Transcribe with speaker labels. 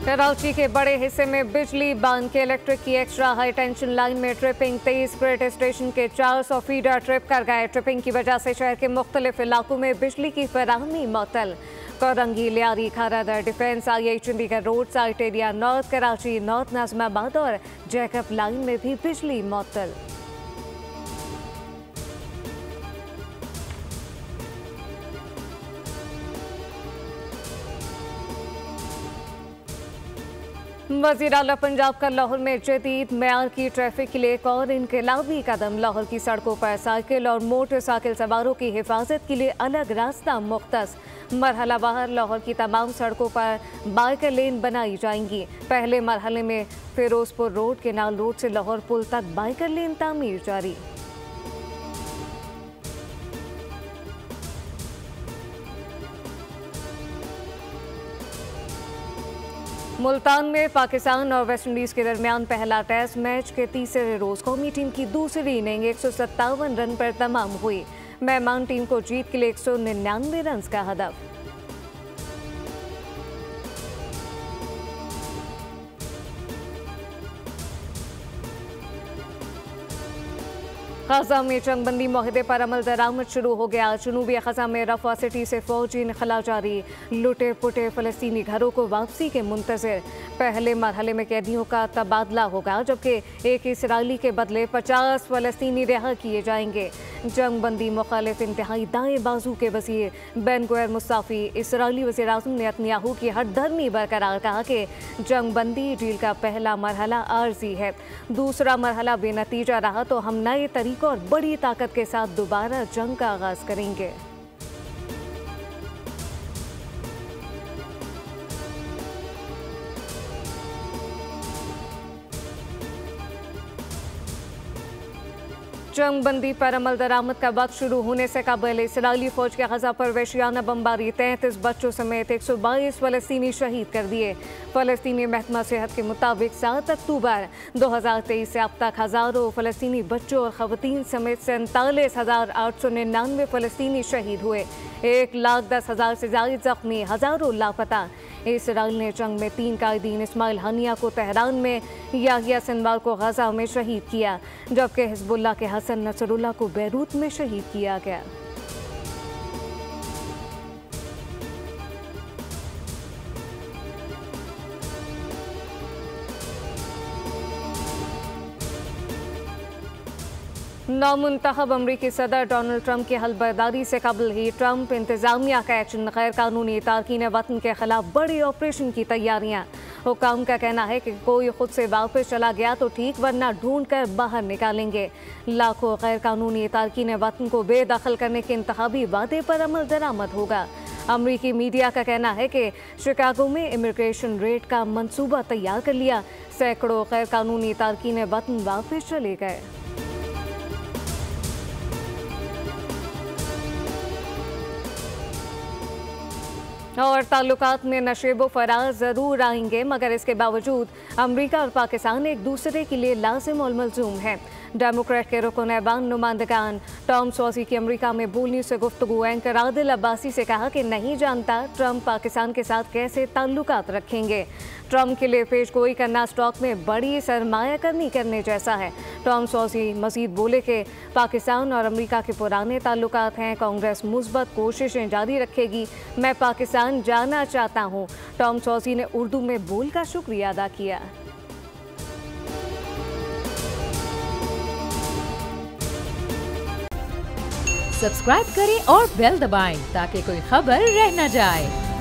Speaker 1: कराची के बड़े हिस्से में बिजली बंद के इलेक्ट्रिक की एक्स्ट्रा हाई टेंशन लाइन में ट्रिपिंग 23 ग्रिड स्टेशन के 400 फीडर ट्रिप कर गए। ट्रिपिंग की वजह से शहर के मुख्तलिफ इलाकों में बिजली की फराहमी मअतल। Korangi, Lyari, Kharadar, Defence, I Chundrigar road, site area, north Karachi, north Nazimabad और जैकब लाइन में भी बिजली मअतल। वज़ीर आला पंजाब का लाहौर में जदीद मेयार की ट्रैफिक के लिए एक और इनकलाबी कदम। लाहौर की सड़कों पर साइकिल और मोटरसाइकिल सवारों की हिफाजत के लिए अलग रास्ता मुख्तस। मरहला बाहर लाहौर की तमाम सड़कों पर बाइक लेन बनाई जाएंगी। पहले मरहले में फिरोजपुर रोड, केनाल रोड से लाहौर पुल तक बाइकर लेन तामीर जारी। मुल्तान में पाकिस्तान और वेस्टइंडीज के दरमियान पहला टेस्ट मैच के तीसरे रोज कौमी टीम की दूसरी इनिंग 157 रन पर तमाम हुई। मेहमान टीम को जीत के लिए 199 रन का हदफ। गजा में जंगबंदी माहदे पर अमल दरामद शुरू हो गया। जनूबी गजा में रफा सिटी से फौजी इनखला जारी। लुटे पुटे फलस्तीनी घरों को वापसी के मुंतजर। पहले मरहले में कैदियों का तबादला होगा, जबकि एक इसराइली के बदले 50 फलस्तीनी रिहा किए जाएंगे। जंगबंदी मुखालिफ इंतहाई दाएं बाजू के वज़ीर बेन गुएर मुस्ताफी इसराइली वज़ीर आज़म नेतन्याहू की हठधर्मी बरकरार कहा कि जंगबंदी डील का पहला मरहला आर्जी है, दूसरा मरहला बेनतीजा रहा तो हम नए तरीकों और बड़ी ताकत के साथ दोबारा जंग का आगाज करेंगे। जंगबंदी पर अमल दरामद का वक्त शुरू होने से कबल इसराइली फौज के गजा पर वहशियाना बमबारी, 33 बच्चों समेत 122 फलस्तीनी शहीद कर दिए। फलस्तीनी महकमा सेहत के मुताबिक 7 अक्टूबर 2023 से अब तक हज़ारों फलस्तीनी बच्चों और खवातीन समेत 47,899 फलस्तीनी शहीद हुए। 1,10,000 से ज्यादा जख्मी, हज़ारों लापता। इसराइल ने जंग में 3 कायदीन इस्माइल हानिया को तेहरान में, याहिया सिनवार को गजा में शहीद किया, जबकि हिजबुल्लाह के हसन नसरुल्लाह को बैरूत में शहीद किया गया। नामुंतखब अमरीकी सदर डोनाल्ड ट्रंप की हलबर्दारी से कबल ही ट्रंप इंतजामिया का एक्शन, गैर कानूनी तारकीन वतन के खिलाफ बड़े ऑपरेशन की तैयारियां। हुकाम का कहना है कि कोई खुद से वापस चला गया तो ठीक, वरना ढूंढ कर बाहर निकालेंगे। लाखों गैर कानूनी तारकीन वतन को बेदखल करने के इंतखाबी वादे पर अमल दरामद होगा। अमरीकी मीडिया का कहना है कि शिकागो में इमिग्रेशन रेड का मंसूबा तैयार कर लिया। सैकड़ों गैर कानूनी तारकीन वतन वापस चले गए। और ताल्लुकात में नशेबो फरार ज़रूर आएंगे, मगर इसके बावजूद अमरीका और पाकिस्तान एक दूसरे के लिए लाजिम और मलजूम है। डेमोक्रेट के रुकन ऐवान नुमाइंदगान टॉम सॉसी की अमरीका में बोलने से गुफ्तगू एंकर आदिल अब्बासी से कहा कि नहीं जानता ट्रंप पाकिस्तान के साथ कैसे ताल्लुकात रखेंगे। ट्रंप के लिए पेशगोई करना स्टॉक में बड़ी सरमायाकर्मी करने जैसा है। टॉम सॉसी मजीद बोले कि पाकिस्तान और अमरीका के पुराने ताल्लुकात हैं, कांग्रेस मुस्बत कोशिशें जारी रखेगी। मैं पाकिस्तान जाना चाहता हूँ, टॉम सॉसी ने उर्दू में बोलकर शुक्रिया अदा किया।
Speaker 2: सब्सक्राइब करें और बेल दबाएं ताकि कोई खबर रह न जाए।